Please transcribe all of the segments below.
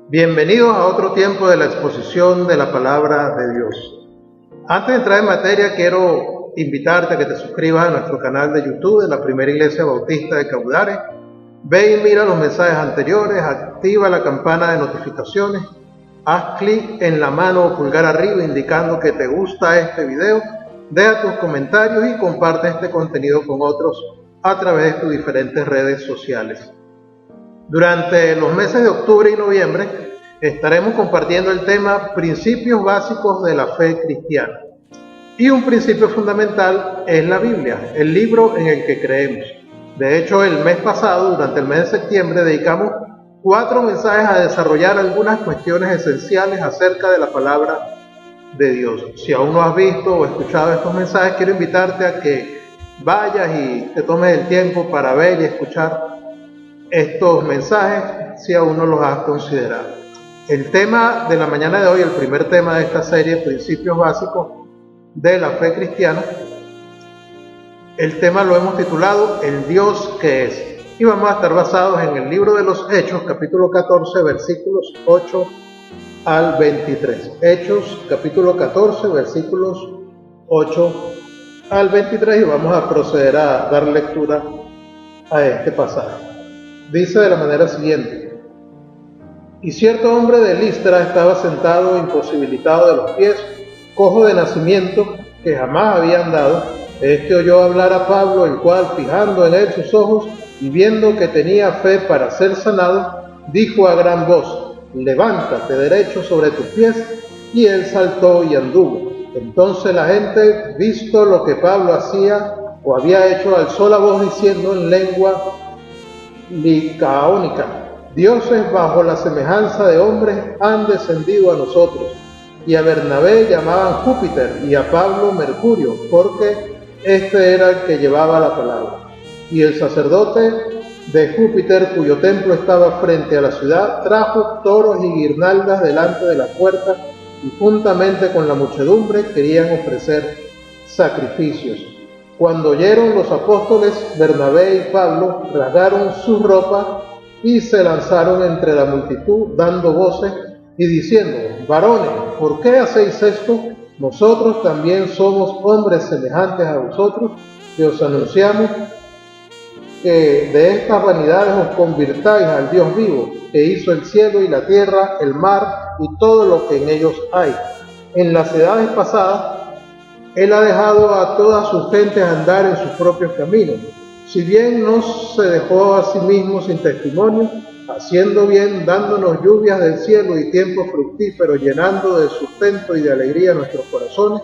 Bienvenidos a otro tiempo de la exposición de la palabra de Dios. Antes de entrar en materia, quiero invitarte a que te suscribas a nuestro canal de YouTube de la Primera Iglesia Bautista de Caudares. Ve y mira los mensajes anteriores, activa la campana de notificaciones, haz clic en la mano o pulgar arriba indicando que te gusta este video, deja tus comentarios y comparte este contenido con otros a través de tus diferentes redes sociales. Durante los meses de octubre y noviembre estaremos compartiendo el tema Principios básicos de la fe cristiana. Y un principio fundamental es la Biblia, el libro en el que creemos. De hecho, el mes pasado, durante el mes de septiembre, dedicamos 4 mensajes a desarrollar algunas cuestiones esenciales acerca de la palabra de Dios. Si aún no has visto o escuchado estos mensajes, quiero invitarte a que vayas y te tomes el tiempo para ver y escuchar estos mensajes si aún no los has considerado. El tema de la mañana de hoy, el primer tema de esta serie, Principios básicos de la fe cristiana, el tema lo hemos titulado El Dios que es, y vamos a estar basados en el libro de los Hechos, capítulo 14, versículos 8 al 23. Hechos, capítulo 14, versículos 8 al 23, y vamos a proceder a dar lectura a este pasaje. Dice de la manera siguiente: Y cierto hombre de Listra estaba sentado imposibilitado de los pies, cojo de nacimiento, que jamás había andado. Este oyó hablar a Pablo, el cual, fijando en él sus ojos y viendo que tenía fe para ser sanado, dijo a gran voz: Levántate derecho sobre tus pies. Y él saltó y anduvo. Entonces la gente, visto lo que Pablo hacía o había hecho, alzó la voz diciendo en lengua licaónica: Dioses bajo la semejanza de hombres han descendido a nosotros. Y a Bernabé llamaban Júpiter y a Pablo Mercurio, porque este era el que llevaba la palabra. Y el sacerdote de Júpiter, cuyo templo estaba frente a la ciudad, trajo toros y guirnaldas delante de la puerta, y juntamente con la muchedumbre querían ofrecer sacrificios. Cuando oyeron los apóstoles, Bernabé y Pablo rasgaron sus ropas y se lanzaron entre la multitud, dando voces y diciendo: Varones, ¿por qué hacéis esto? Nosotros también somos hombres semejantes a vosotros, que os anunciamos que de estas vanidades os convirtáis al Dios vivo, que hizo el cielo y la tierra, el mar y todo lo que en ellos hay. En las edades pasadas Él ha dejado a todas sus gentes andar en sus propios caminos. Si bien no se dejó a sí mismo sin testimonio, haciendo bien, dándonos lluvias del cielo y tiempo fructífero, llenando de sustento y de alegría nuestros corazones,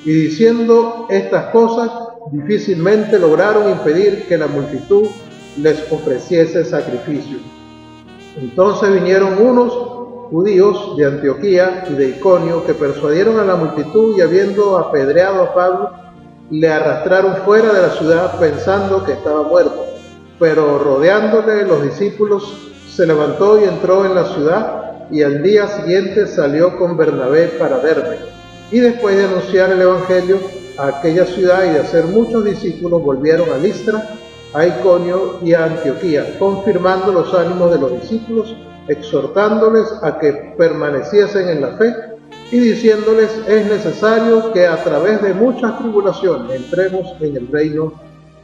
y diciendo estas cosas, difícilmente lograron impedir que la multitud les ofreciese sacrificio. Entonces vinieron unos judíos de Antioquía y de Iconio, que persuadieron a la multitud, y habiendo apedreado a Pablo, le arrastraron fuera de la ciudad pensando que estaba muerto. Pero rodeándole los discípulos, se levantó y entró en la ciudad, y al día siguiente salió con Bernabé para Derbe. Y después de anunciar el evangelio a aquella ciudad y de hacer muchos discípulos, volvieron a Listra, a Iconio y a Antioquía, confirmando los ánimos de los discípulos, exhortándoles a que permaneciesen en la fe y diciéndoles: es necesario que a través de muchas tribulaciones entremos en el reino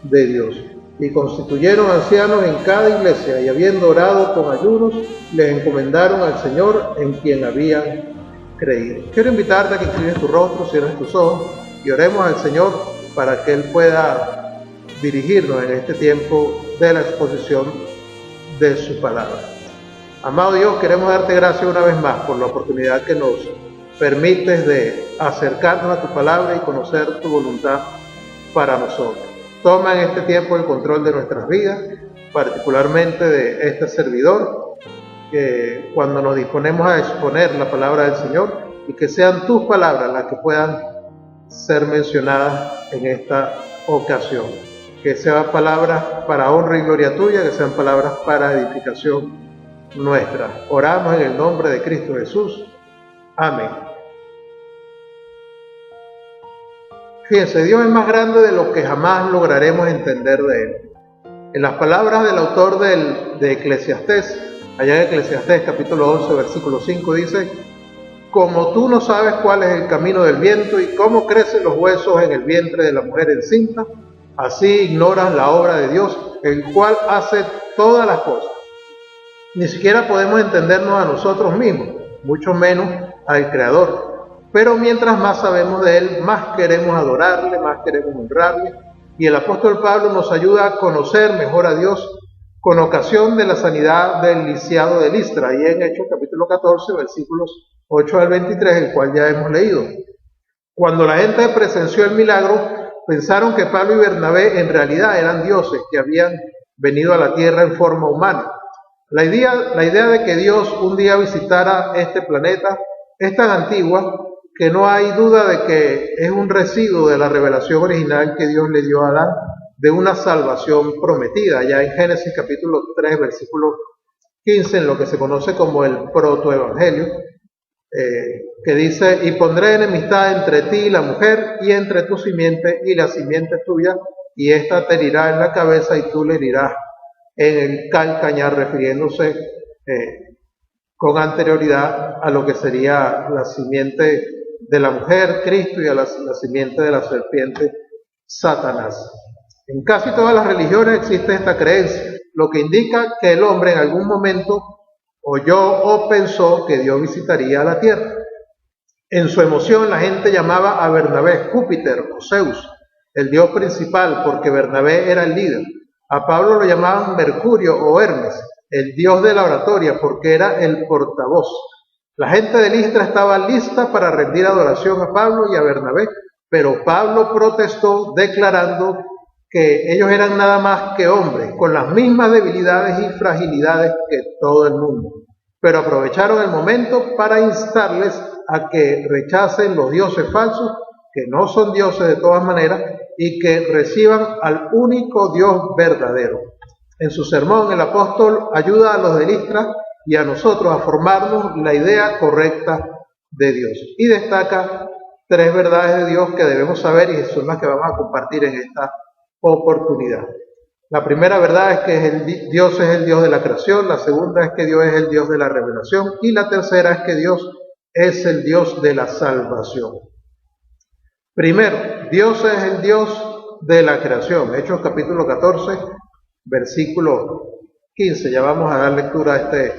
de Dios. Y constituyeron ancianos en cada iglesia, y habiendo orado con ayunos, les encomendaron al Señor en quien habían creído. Quiero invitarte a que inclines tu rostro, cierres tus ojos y oremos al Señor para que Él pueda dirigirnos en este tiempo de la exposición de su palabra. Amado Dios, queremos darte gracias una vez más por la oportunidad que nos permites de acercarnos a tu palabra y conocer tu voluntad para nosotros. Toma en este tiempo el control de nuestras vidas, particularmente de este servidor, que cuando nos disponemos a exponer la palabra del Señor, y que sean tus palabras las que puedan ser mencionadas en esta ocasión. Que sean palabras para honra y gloria tuya, que sean palabras para edificación nuestra. Oramos en el nombre de Cristo Jesús. Amén. Fíjense, Dios es más grande de lo que jamás lograremos entender de Él. En las palabras del autor de Eclesiastés, Allá en Eclesiastés capítulo 11, versículo 5 dice: como tú no sabes cuál es el camino del viento y cómo crecen los huesos en el vientre de la mujer encinta, así ignoras la obra de Dios, el cual hace todas las cosas. Ni siquiera podemos entendernos a nosotros mismos, mucho menos al Creador. Pero mientras más sabemos de Él, más queremos adorarle, más queremos honrarle. Y el apóstol Pablo nos ayuda a conocer mejor a Dios con ocasión de la sanidad del lisiado de Listra, y en Hechos capítulo 14, versículos 8 al 23, el cual ya hemos leído. Cuando la gente presenció el milagro, pensaron que Pablo y Bernabé en realidad eran dioses que habían venido a la tierra en forma humana. La idea de que Dios un día visitara este planeta es tan antigua que no hay duda de que es un residuo de la revelación original que Dios le dio a Adán de una salvación prometida, ya en Génesis capítulo 3, versículo 15, en lo que se conoce como el protoevangelio, que dice: y pondré enemistad entre ti y la mujer, y entre tu simiente y la simiente tuya, y ésta te herirá en la cabeza y tú le herirás en el calcañar, refiriéndose con anterioridad a lo que sería la simiente de la mujer, Cristo, y a la simiente de la serpiente, Satanás. En casi todas las religiones existe esta creencia, lo que indica que el hombre en algún momento oyó o pensó que Dios visitaría a la tierra. En su emoción la gente llamaba a Bernabé Júpiter o Zeus, el dios principal, porque Bernabé era el líder. A Pablo lo llamaban Mercurio o Hermes, el dios de la oratoria, porque era el portavoz. La gente de Listra estaba lista para rendir adoración a Pablo y a Bernabé, pero Pablo protestó declarando que ellos eran nada más que hombres, con las mismas debilidades y fragilidades que todo el mundo. Pero aprovecharon el momento para instarles a que rechacen los dioses falsos, que no son dioses de todas maneras, y que reciban al único Dios verdadero. En su sermón, el apóstol ayuda a los de Listra y a nosotros a formarnos la idea correcta de Dios, y destaca 3 verdades de Dios que debemos saber, y son las que vamos a compartir en esta oportunidad. La primera verdad es que Dios es el Dios de la creación, la segunda es que Dios es el Dios de la revelación, y la tercera es que Dios es el Dios de la salvación. Primero, Dios es el Dios de la creación. Hechos capítulo 14, versículo 15. Ya vamos a dar lectura a este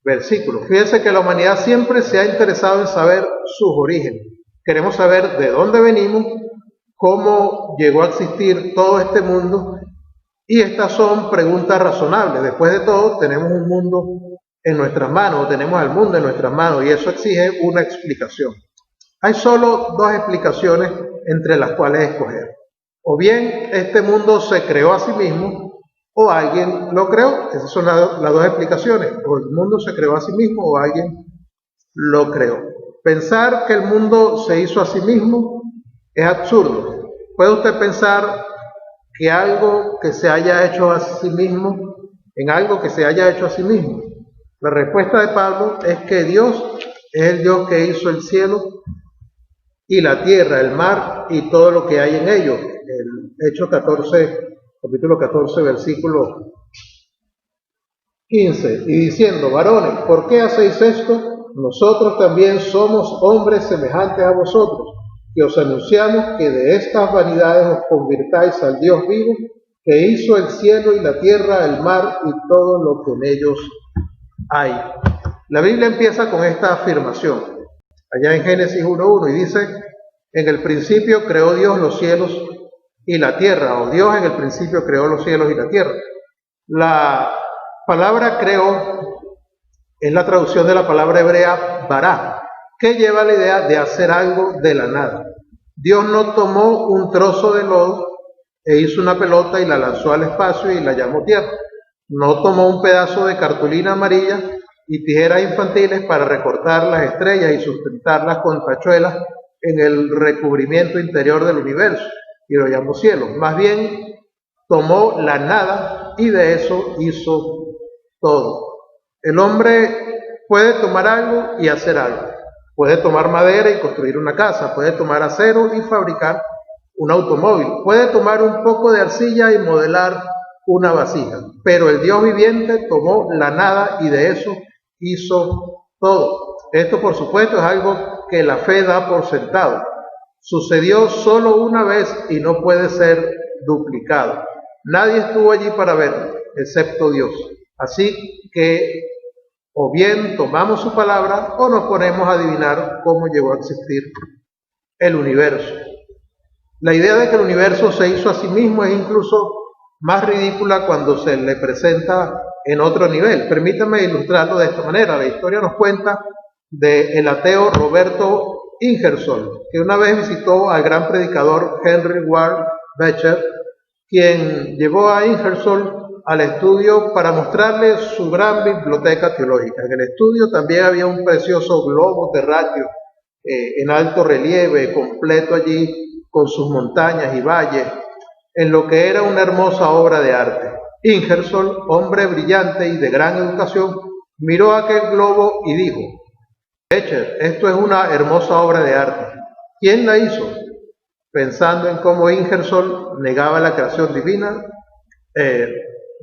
versículo. Fíjense que la humanidad siempre se ha interesado en saber sus orígenes. Queremos saber de dónde venimos, cómo llegó a existir todo este mundo, y estas son preguntas razonables. Después de todo, tenemos un mundo en nuestras manos, o tenemos al mundo en nuestras manos, y eso exige una explicación. Hay solo 2 explicaciones entre las cuales escoger. O bien este mundo se creó a sí mismo, o alguien lo creó. Esas son las 2 explicaciones. O el mundo se creó a sí mismo, o alguien lo creó. Pensar que el mundo se hizo a sí mismo es absurdo. ¿Puede usted pensar que algo que se haya hecho a sí mismo, en algo que se haya hecho a sí mismo? La respuesta de Pablo es que Dios es el Dios que hizo el cielo y la tierra, el mar y todo lo que hay en ellos. El Hechos 14, capítulo 14, versículo 15. Y diciendo: varones, ¿por qué hacéis esto? Nosotros también somos hombres semejantes a vosotros, que os anunciamos que de estas vanidades os convirtáis al Dios vivo, que hizo el cielo y la tierra, el mar y todo lo que en ellos hay. La Biblia empieza con esta afirmación, allá en Génesis 1:1, y dice: en el principio creó Dios los cielos y la tierra, o Dios en el principio creó los cielos y la tierra. La palabra creó es la traducción de la palabra hebrea bará, que lleva la idea de hacer algo de la nada. Dios no tomó un trozo de lodo e hizo una pelota y la lanzó al espacio y la llamó tierra. No tomó un pedazo de cartulina amarilla y tijeras infantiles para recortar las estrellas y sustentarlas con tachuelas en el recubrimiento interior del universo y lo llamó cielo. Más bien tomó la nada y de eso hizo todo. El hombre puede tomar algo y hacer algo. Puede tomar madera y construir una casa, puede tomar acero y fabricar un automóvil, puede tomar un poco de arcilla y modelar una vasija. Pero el Dios viviente tomó la nada y de eso hizo todo. Esto, por supuesto, es algo que la fe da por sentado. Sucedió solo una vez y no puede ser duplicado. Nadie estuvo allí para verlo, excepto Dios. Así que o bien tomamos su palabra o nos ponemos a adivinar cómo llegó a existir el universo. La idea de que el universo se hizo a sí mismo es incluso más ridícula cuando se le presenta en otro nivel. Permítame ilustrarlo de esta manera. La historia nos cuenta del ateo Roberto Ingersoll, que una vez visitó al gran predicador Henry Ward Beecher, quien llevó a Ingersoll al estudio para mostrarle su gran biblioteca teológica. En el estudio también había un precioso globo terráqueo en alto relieve, completo allí con sus montañas y valles, en lo que era una hermosa obra de arte. Ingersoll, hombre brillante y de gran educación, miró aquel globo y dijo: Beecher, esto es una hermosa obra de arte. ¿Quién la hizo? Pensando en cómo Ingersoll negaba la creación divina,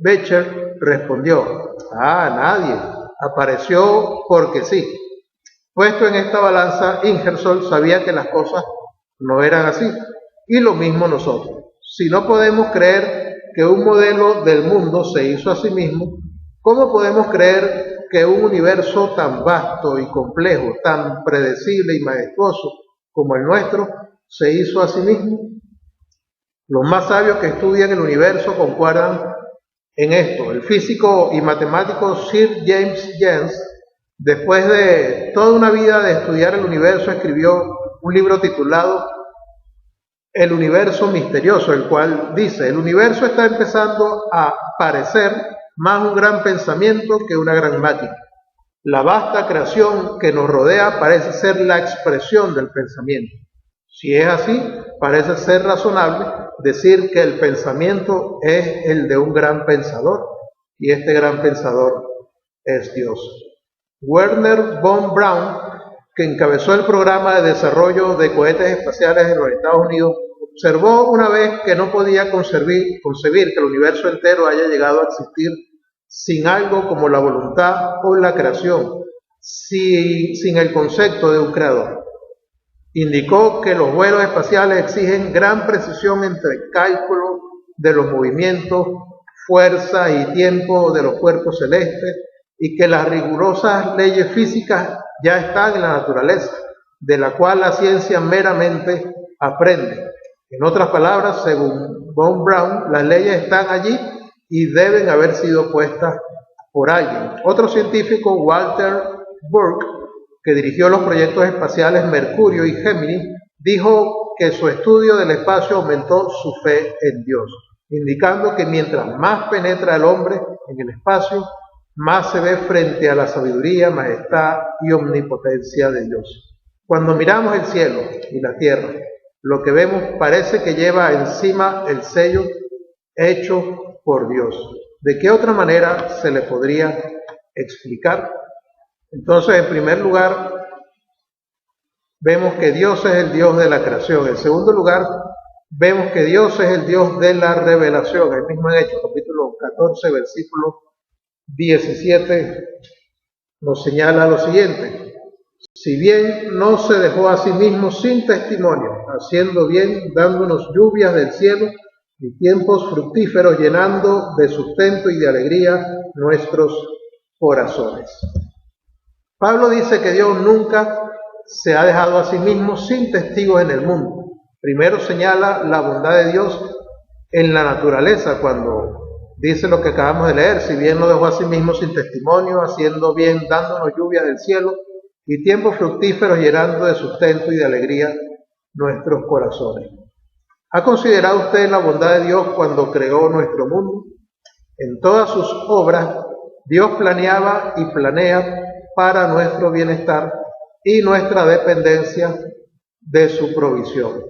Beecher respondió: nadie, apareció porque sí. Puesto en esta balanza, Ingersoll sabía que las cosas no eran así, y lo mismo nosotros. Si no podemos creer que un modelo del mundo se hizo a sí mismo, ¿cómo podemos creer que un universo tan vasto y complejo, tan predecible y majestuoso como el nuestro, se hizo a sí mismo? Los más sabios que estudian el universo concuerdan en esto. El físico y matemático Sir James Jeans, después de toda una vida de estudiar el universo, escribió un libro titulado El universo misterioso, el cual dice: el universo está empezando a parecer más un gran pensamiento que una gran máquina. La vasta creación que nos rodea parece ser la expresión del pensamiento. Si es así, parece ser razonable decir que el pensamiento es el de un gran pensador, y este gran pensador es Dios. Wernher von Braun, que encabezó el programa de desarrollo de cohetes espaciales en los Estados Unidos, observó una vez que no podía concebir que el universo entero haya llegado a existir sin algo como la voluntad o la creación, sin el concepto de un creador. Indicó que los vuelos espaciales exigen gran precisión entre cálculo de los movimientos, fuerza y tiempo de los cuerpos celestes, y que las rigurosas leyes físicas ya están en la naturaleza, de la cual la ciencia meramente aprende. En otras palabras, según von Braun, las leyes están allí y deben haber sido puestas por alguien. Otro científico, Walter Burke, que dirigió los proyectos espaciales Mercurio y Gemini, dijo que su estudio del espacio aumentó su fe en Dios, indicando que mientras más penetra el hombre en el espacio, más se ve frente a la sabiduría, majestad y omnipotencia de Dios. Cuando miramos el cielo y la tierra, lo que vemos parece que lleva encima el sello hecho por Dios. ¿De qué otra manera se le podría explicar? Entonces, en primer lugar, vemos que Dios es el Dios de la creación. En segundo lugar, vemos que Dios es el Dios de la revelación. El mismo en Hechos, capítulo 14, versículo 17, nos señala lo siguiente: si bien no se dejó a sí mismo sin testimonio, haciendo bien, dándonos lluvias del cielo y tiempos fructíferos, llenando de sustento y de alegría nuestros corazones. Pablo dice que Dios nunca se ha dejado a sí mismo sin testigos en el mundo. Primero señala la bondad de Dios en la naturaleza, cuando dice lo que acabamos de leer: si bien no dejó a sí mismo sin testimonio, haciendo bien, dándonos lluvias del cielo y tiempos fructíferos, llenando de sustento y de alegría nuestros corazones. ¿Ha considerado usted la bondad de Dios cuando creó nuestro mundo? En todas sus obras, Dios planeaba y planea para nuestro bienestar y nuestra dependencia de su provisión.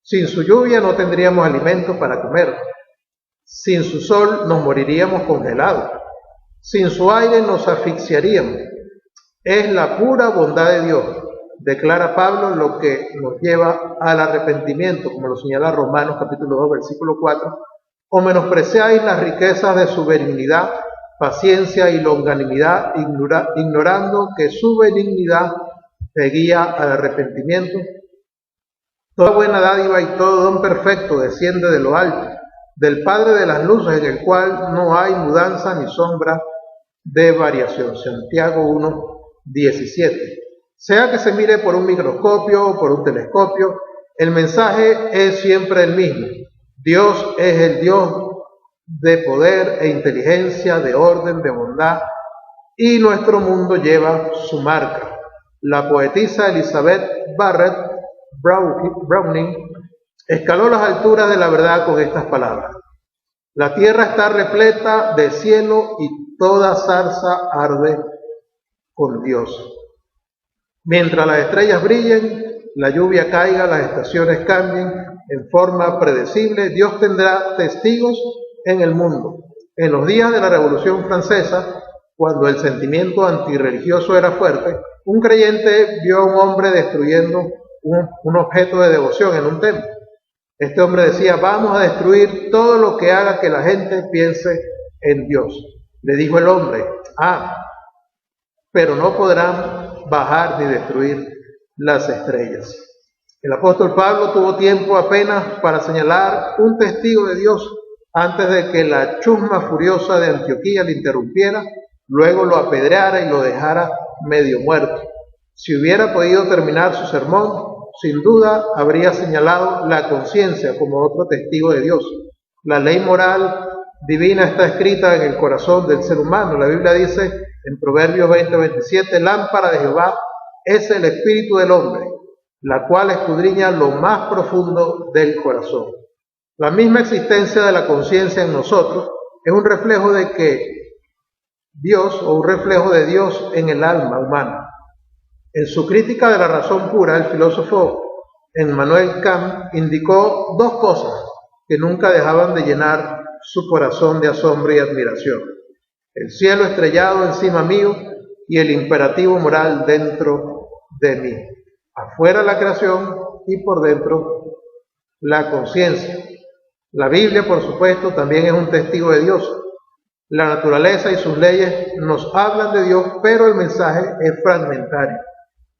Sin su lluvia no tendríamos alimento para comer. Sin su sol nos moriríamos congelados. Sin su aire nos asfixiaríamos. Es la pura bondad de Dios, declara Pablo, lo que nos lleva al arrepentimiento, como lo señala Romanos capítulo 2, versículo 4, ¿O menospreciáis las riquezas de su benignidad, paciencia y longanimidad, ignorando que su benignidad te guía al arrepentimiento? Toda buena dádiva y todo don perfecto desciende de lo alto, del Padre de las luces, en el cual no hay mudanza ni sombra de variación. Santiago 1:17. Sea que se mire por un microscopio o por un telescopio, el mensaje es siempre el mismo. Dios es el Dios de poder e inteligencia, de orden, de bondad, y nuestro mundo lleva su marca. La poetisa Elizabeth Barrett Browning escaló las alturas de la verdad con estas palabras: la tierra está repleta de cielo y toda zarza arde con Dios. Mientras las estrellas brillen, la lluvia caiga, las estaciones cambien en forma predecible, Dios tendrá testigos en el mundo. En los días de la Revolución Francesa, cuando el sentimiento antirreligioso era fuerte, un creyente vio a un hombre destruyendo un objeto de devoción en un templo. Este hombre decía: vamos a destruir todo lo que haga que la gente piense en Dios. Le dijo el hombre: pero no podrán bajar ni destruir las estrellas. El apóstol Pablo tuvo tiempo apenas para señalar un testigo de Dios antes de que la chusma furiosa de Antioquía le interrumpiera, luego lo apedreara y lo dejara medio muerto. Si hubiera podido terminar su sermón, sin duda habría señalado la conciencia como otro testigo de Dios. La ley moral divina está escrita en el corazón del ser humano. La Biblia dice en Proverbios 20:27, lámpara de Jehová es el espíritu del hombre, la cual escudriña lo más profundo del corazón. La misma existencia de la conciencia en nosotros es un reflejo de que Dios, o un reflejo de Dios en el alma humana. En su crítica de la razón pura, el filósofo Immanuel Kant indicó dos cosas que nunca dejaban de llenar su corazón de asombro y admiración: el cielo estrellado encima mío y el imperativo moral dentro de mí. Afuera la creación y por dentro la conciencia. La Biblia, por supuesto, también es un testigo de Dios. La naturaleza y sus leyes nos hablan de Dios, pero el mensaje es fragmentario.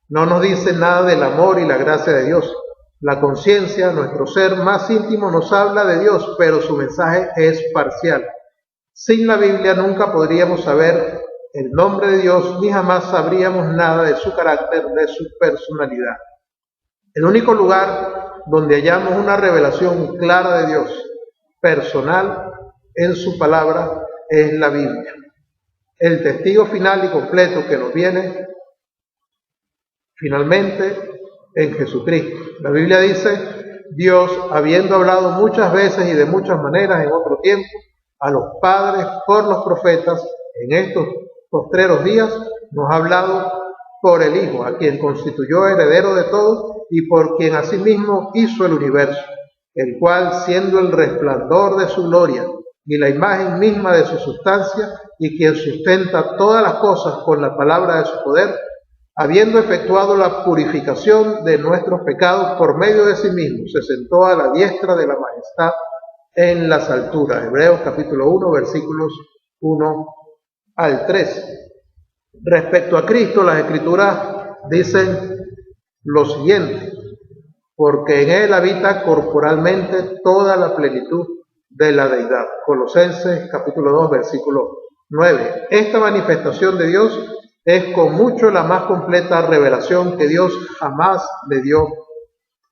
No nos dice nada del amor y la gracia de Dios. La conciencia, nuestro ser más íntimo, nos habla de Dios, pero su mensaje es parcial. Sin la Biblia nunca podríamos saber el nombre de Dios, ni jamás sabríamos nada de su carácter, de su personalidad. El único lugar donde hallamos una revelación clara de Dios, personal, en su palabra, es la Biblia. El testigo final y completo que nos viene finalmente en Jesucristo. La Biblia dice: Dios, habiendo hablado muchas veces y de muchas maneras en otro tiempo a los padres por los profetas, en estos postreros días nos ha hablado por el Hijo, a quien constituyó heredero de todo y por quien asimismo hizo el universo, el cual, siendo el resplandor de su gloria y la imagen misma de su sustancia, y quien sustenta todas las cosas con la palabra de su poder, habiendo efectuado la purificación de nuestros pecados por medio de sí mismo, se sentó a la diestra de la majestad en las alturas. Hebreos capítulo 1, versículos 1 al 3. Respecto a Cristo, las Escrituras dicen lo siguiente: porque en Él habita corporalmente toda la plenitud de la deidad. Colosenses capítulo 2, versículo 9. Esta manifestación de Dios es con mucho la más completa revelación que Dios jamás le dio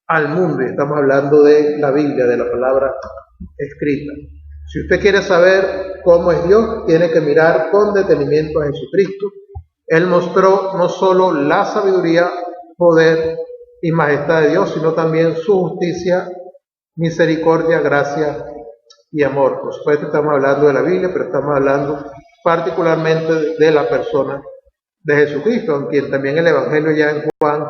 al mundo. Estamos hablando de la Biblia, de la palabra escrita. Si usted quiere saber cómo es Dios, tiene que mirar con detenimiento a Jesucristo. Él mostró no solo la sabiduría, poder y majestad de Dios, sino también su justicia, misericordia, gracia y amor. Por supuesto, estamos hablando de la Biblia, pero estamos hablando particularmente de la persona de Jesucristo, en quien también el Evangelio ya en Juan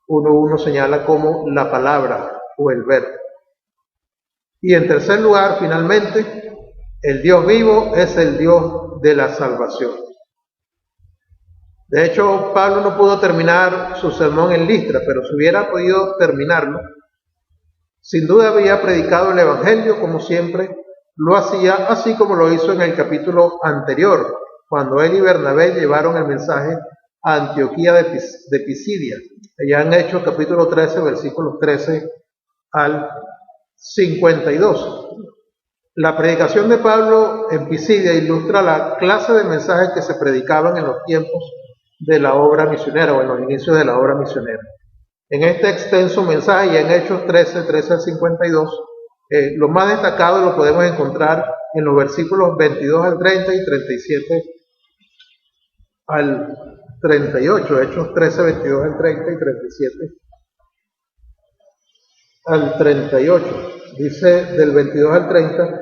1:1 señala como la palabra o el verbo. Y en tercer lugar, finalmente, el Dios vivo es el Dios de la salvación. De hecho, Pablo no pudo terminar su sermón en Listra, pero si hubiera podido terminarlo, sin duda había predicado el Evangelio como siempre lo hacía así como lo hizo en el capítulo anterior, cuando él y Bernabé llevaron el mensaje a Antioquía de Pisidia. Allá en Hechos capítulo 13, versículos 13 al 52. La predicación de Pablo en Pisidia ilustra la clase de mensajes que se predicaban en los tiempos de la obra misionera o en los inicios de la obra misionera. En este extenso mensaje y en Hechos 13, 13 al 52, lo más destacado lo podemos encontrar en los versículos 22 al 30 y 37 al 38, Hechos 13, 22 al 30 y 37 al 38. Dice del 22 al 30,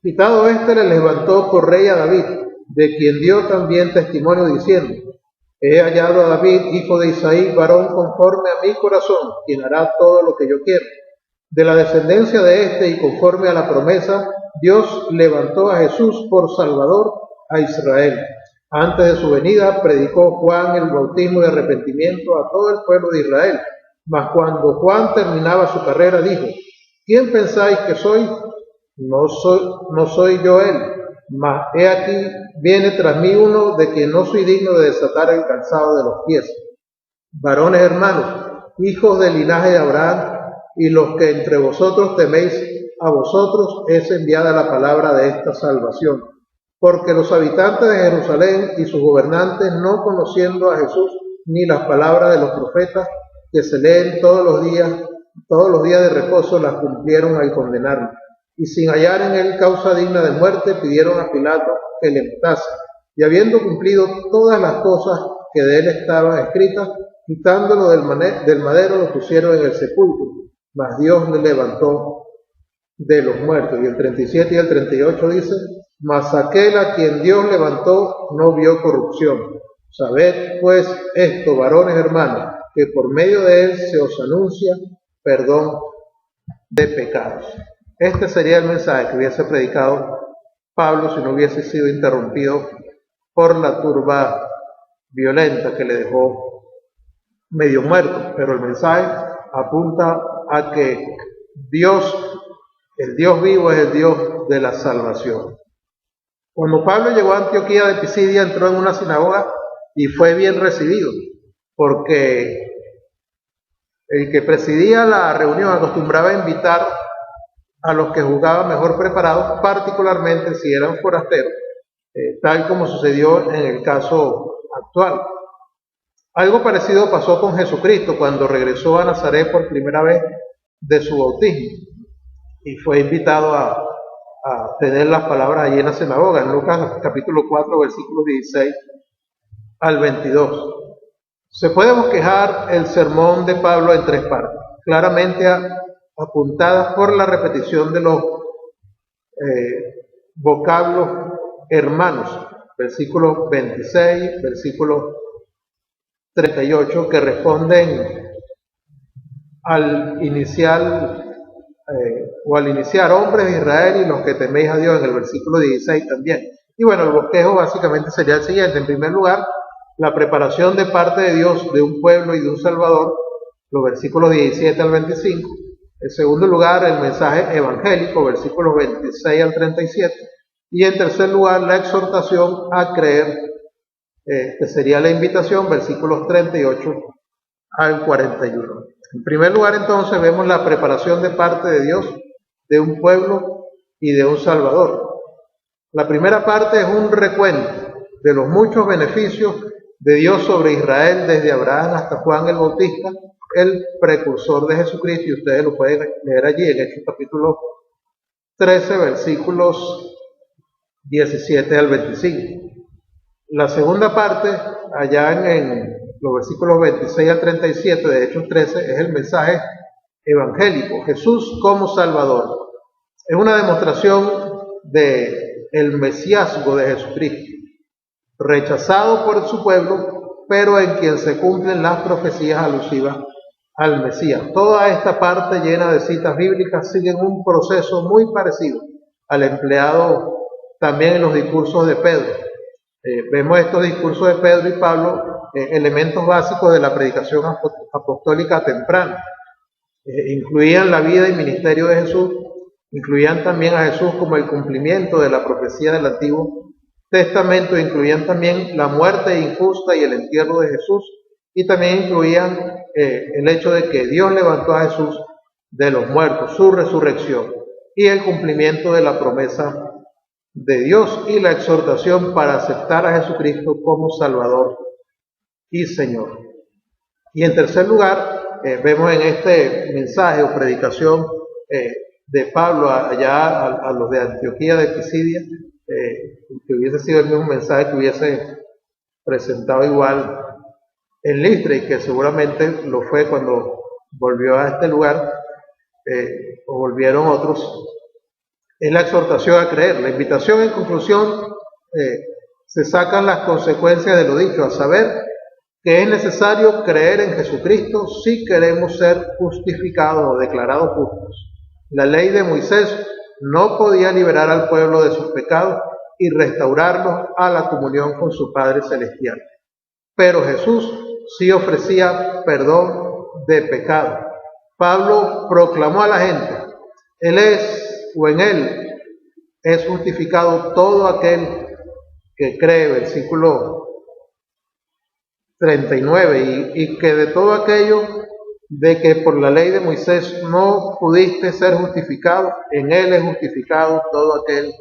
quitado le levantó por rey a David, de quien dio también testimonio diciendo, he hallado a David, hijo de Isaí, varón conforme a mi corazón, quien hará todo lo que yo quiero. De la descendencia de y conforme a la promesa, Dios levantó a Jesús por Salvador a Israel. Antes de su venida, predicó Juan el bautismo de arrepentimiento a todo el pueblo de Israel. Mas cuando Juan terminaba su carrera, dijo, ¿quién pensáis que soy? No soy yo él, mas he aquí viene tras mí uno de quien no soy digno de desatar el calzado de los pies. Varones hermanos, hijos del linaje de Abraham, y los que entre vosotros teméis, a vosotros es enviada la palabra de esta salvación. Porque los habitantes de Jerusalén y sus gobernantes, no conociendo a Jesús ni las palabras de los profetas que se leen todos los días de reposo, las cumplieron al condenarlo. Y sin hallar en él causa digna de muerte, pidieron a Pilato que le matase. Y habiendo cumplido todas las cosas que de él estaban escritas, quitándolo del madero, lo pusieron en el sepulcro. Mas Dios le levantó de los muertos. Y el 37 y el 38 dice, mas aquel a quien Dios levantó no vio corrupción. Sabed pues esto, varones hermanos, que por medio de él se os anuncia perdón de pecados. Este sería el mensaje que hubiese predicado Pablo si no hubiese sido interrumpido por la turba violenta que le dejó medio muerto. Pero el mensaje apunta a que Dios, el Dios vivo, es el Dios de la salvación. Cuando Pablo llegó a Antioquía de Pisidia, entró en una sinagoga y fue bien recibido, porque el que presidía la reunión acostumbraba a invitar a los que juzgaban mejor preparados, particularmente si eran forasteros, tal como sucedió en el caso actual. Algo parecido pasó con Jesucristo cuando regresó a Nazaret por primera vez de su bautismo y fue invitado a tener las palabras allí en la sinagoga, en Lucas capítulo 4, versículos 16 al 22. Se puede bosquejar el sermón de Pablo en tres partes, claramente apuntadas por la repetición de los vocablos hermanos, versículos 26, versículos 38, que responden al iniciar hombres de Israel y los que teméis a Dios en el versículo 16 también. Y bueno, el bosquejo básicamente sería el siguiente. En primer lugar, la preparación de parte de Dios de un pueblo y de un Salvador, los versículos 17 al 25. En segundo lugar, el mensaje evangélico, versículos 26 al 37. Y en tercer lugar, la exhortación a creer, que sería la invitación, versículos 38 al 41. En primer lugar, entonces, vemos la preparación de parte de Dios de un pueblo y de un Salvador. La primera parte es un recuento de los muchos beneficios de Dios sobre Israel desde Abraham hasta Juan el Bautista, el precursor de Jesucristo, y ustedes lo pueden leer allí en Hechos capítulo 13, versículos 17 al 25. La segunda parte, allá en los versículos 26 al 37 de Hechos 13, es el mensaje evangélico, Jesús como Salvador. Es una demostración del mesiasgo de Jesucristo, rechazado por su pueblo, pero en quien se cumplen las profecías alusivas al Mesías. Toda esta parte llena de citas bíblicas sigue un proceso muy parecido al empleado también en los discursos de Pedro. Vemos estos discursos de Pedro y Pablo, elementos básicos de la predicación apostólica temprana. Incluían la vida y ministerio de Jesús, Incluían también a Jesús como el cumplimiento de la profecía del Antiguo Testamento, incluían también la muerte injusta y el entierro de Jesús, y también incluían el hecho de que Dios levantó a Jesús de los muertos, su resurrección, y el cumplimiento de la promesa de Dios y la exhortación para aceptar a Jesucristo como Salvador y Señor. Y en tercer lugar, vemos en este mensaje o predicación de Pablo allá a los de Antioquía de Pisidia, que hubiese sido el mismo mensaje que hubiese presentado igual en Listra, y que seguramente lo fue cuando volvió a este lugar, o volvieron otros. Es la exhortación a creer. La invitación, en conclusión, se sacan las consecuencias de lo dicho, a saber que es necesario creer en Jesucristo si queremos ser justificados o declarados justos. La ley de Moisés no podía liberar al pueblo de sus pecados y restaurarlos a la comunión con su Padre Celestial. Pero Jesús sí ofrecía perdón de pecado. Pablo proclamó a la gente: Él es, o en Él es justificado todo aquel que cree, versículo 39, y que de todo aquello de que por la ley de Moisés no pudiste ser justificado, en Él es justificado todo aquel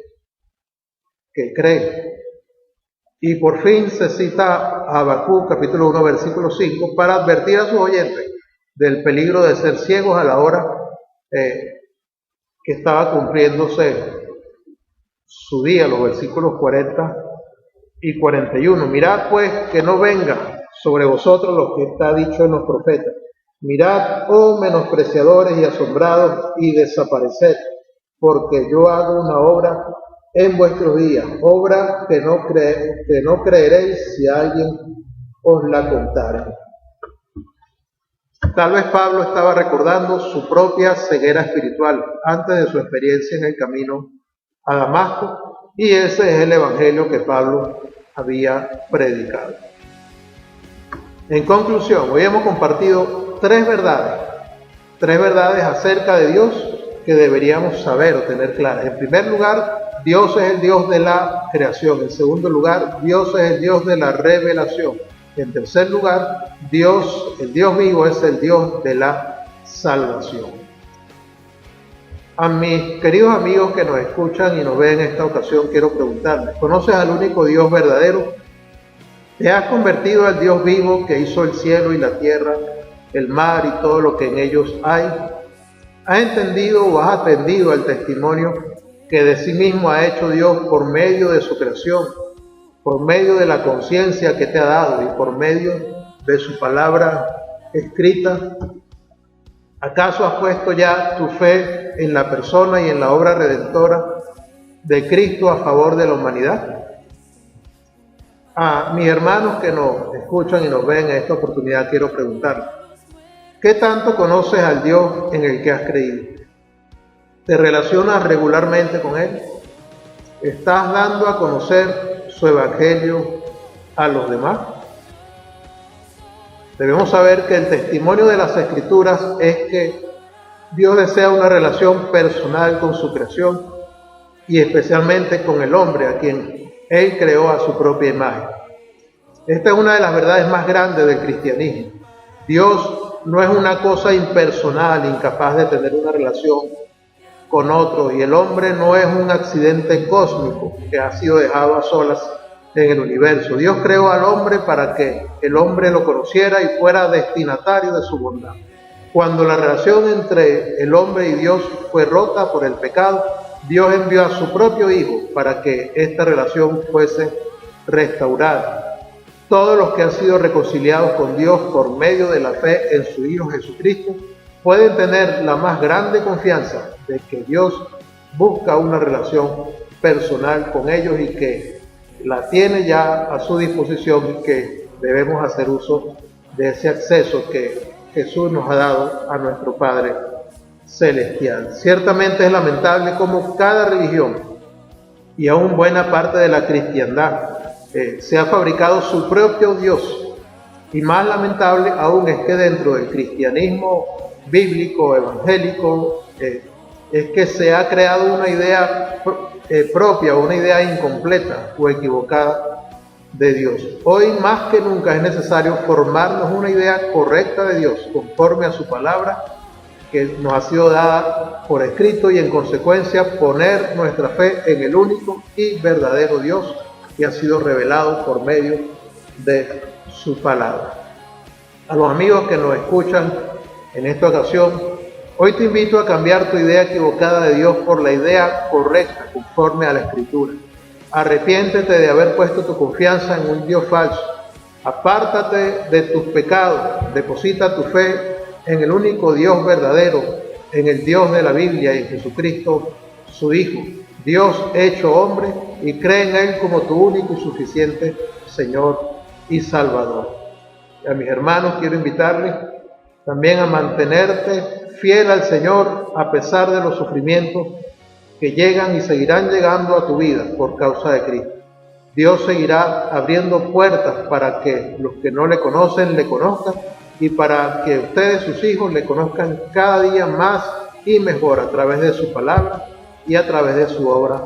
que cree. Y por fin se cita a Habacuc, capítulo 1, versículo 5, para advertir a sus oyentes del peligro de ser ciegos a la hora que estaba cumpliéndose su día, los versículos 40 y 41. Mirad pues que no venga sobre vosotros lo que está dicho en los profetas. Mirad, oh menospreciadores y asombrados, y desapareced, porque yo hago una obra en vuestros días, obra que no creeréis si alguien os la contare. Tal vez Pablo estaba recordando su propia ceguera espiritual antes de su experiencia en el camino a Damasco, y ese es el evangelio que Pablo había predicado. En conclusión, hoy hemos compartido tres verdades acerca de Dios que deberíamos saber o tener claras. En primer lugar, Dios es el Dios de la creación. En segundo lugar, Dios es el Dios de la revelación. En tercer lugar, Dios, el Dios vivo, es el Dios de la salvación. A mis queridos amigos que nos escuchan y nos ven en esta ocasión, quiero preguntarles: ¿conoces al único Dios verdadero? ¿Te has convertido al Dios vivo que hizo el cielo y la tierra, el mar y todo lo que en ellos hay? ¿Has entendido o has atendido al testimonio que de sí mismo ha hecho Dios por medio de su creación, por medio de la conciencia que te ha dado y por medio de su palabra escrita? ¿Acaso has puesto ya tu fe en la persona y en la obra redentora de Cristo a favor de la humanidad? A mis hermanos que nos escuchan y nos ven en esta oportunidad, quiero preguntarles: ¿qué tanto conoces al Dios en el que has creído? ¿Te relacionas regularmente con Él? ¿Estás dando a conocer su evangelio a los demás? Debemos saber que el testimonio de las Escrituras es que Dios desea una relación personal con su creación y especialmente con el hombre, a quien Él creó a su propia imagen. Esta es una de las verdades más grandes del cristianismo. Dios no es una cosa impersonal, incapaz de tener una relación con otros, y el hombre no es un accidente cósmico que ha sido dejado a solas en el universo. Dios creó al hombre para que el hombre lo conociera y fuera destinatario de su bondad. Cuando la relación entre el hombre y Dios fue rota por el pecado, Dios envió a su propio Hijo para que esta relación fuese restaurada. Todos los que han sido reconciliados con Dios por medio de la fe en su Hijo Jesucristo pueden tener la más grande confianza de que Dios busca una relación personal con ellos y que la tiene ya a su disposición, y que debemos hacer uso de ese acceso que Jesús nos ha dado a nuestro Padre Celestial. Ciertamente es lamentable cómo cada religión y aún buena parte de la cristiandad se ha fabricado su propio Dios, y más lamentable aún es que dentro del cristianismo bíblico, evangélico, es que se ha creado una idea propia, una idea incompleta o equivocada de Dios. Hoy más que nunca es necesario formarnos una idea correcta de Dios, conforme a su palabra, que nos ha sido dada por escrito, y en consecuencia poner nuestra fe en el único y verdadero Dios que ha sido revelado por medio de su palabra. A los amigos que nos escuchan en esta ocasión, hoy te invito a cambiar tu idea equivocada de Dios por la idea correcta, conforme a la Escritura. Arrepiéntete de haber puesto tu confianza en un Dios falso. Apártate de tus pecados, deposita tu fe en el único Dios verdadero, en el Dios de la Biblia y en Jesucristo, su Hijo, Dios hecho hombre, y cree en Él como tu único y suficiente Señor y Salvador. Y a mis hermanos quiero invitarles también a mantenerte fiel al Señor a pesar de los sufrimientos que llegan y seguirán llegando a tu vida por causa de Cristo. Dios seguirá abriendo puertas para que los que no le conocen le conozcan, y para que ustedes, sus hijos, le conozcan cada día más y mejor a través de su palabra y a través de su obra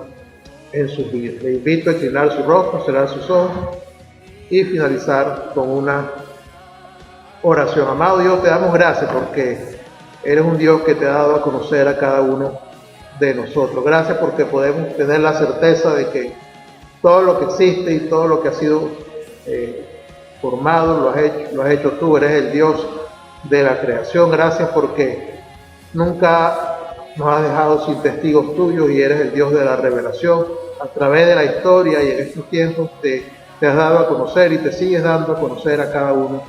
en sus vidas. Le invito a inclinar su rostro, cerrar sus ojos y finalizar con una oración. Amado Dios, te damos gracias porque eres un Dios que te ha dado a conocer a cada uno de nosotros. Gracias porque podemos tener la certeza de que todo lo que existe y todo lo que ha sido formado lo has hecho tú. Eres el Dios de la creación. Gracias porque nunca nos has dejado sin testigos tuyos, y eres el Dios de la revelación. A través de la historia y en estos tiempos te has dado a conocer y te sigues dando a conocer a cada uno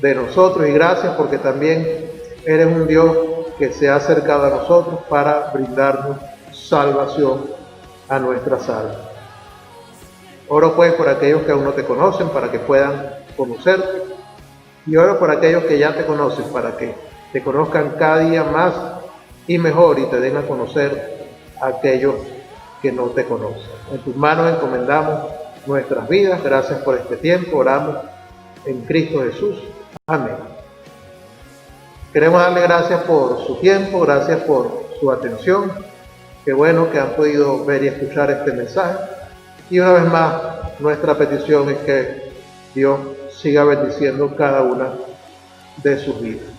de nosotros. Y gracias porque también eres un Dios que se ha acercado a nosotros para brindarnos salvación a nuestras almas. Oro pues por aquellos que aún no te conocen, para que puedan conocerte, y oro por aquellos que ya te conocen, para que te conozcan cada día más y mejor, y te den a conocer a aquellos que no te conocen. En tus manos encomendamos nuestras vidas. Gracias por este tiempo. Oramos en Cristo Jesús. Amén. Queremos darle gracias por su tiempo, gracias por su atención. Qué bueno que han podido ver y escuchar este mensaje. Y una vez más, nuestra petición es que Dios siga bendiciendo cada una de sus vidas.